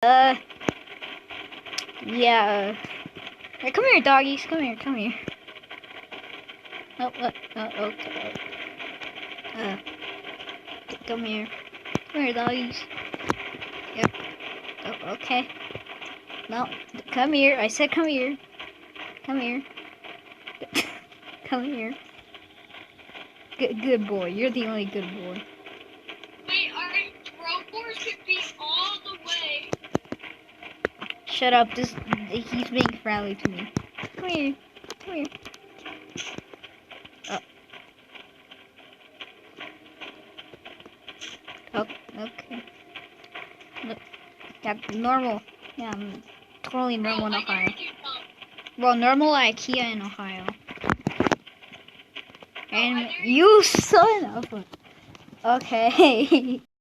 Yeah. Hey, come here, doggies. Come here. Oh, okay. Come here. Come here, doggies. Yep. Oh, okay. No, come here. I said come here. Come here. Come here. Good boy. You're the only good boy. Wait, alright, Robor should be all the way. Shut up. He's being friendly to me. Come here. Come here. Oh, okay. Look, yeah, normal. Yeah, I'm totally normal in Ohio. Well, normal IKEA in Ohio. And you son of a... Okay.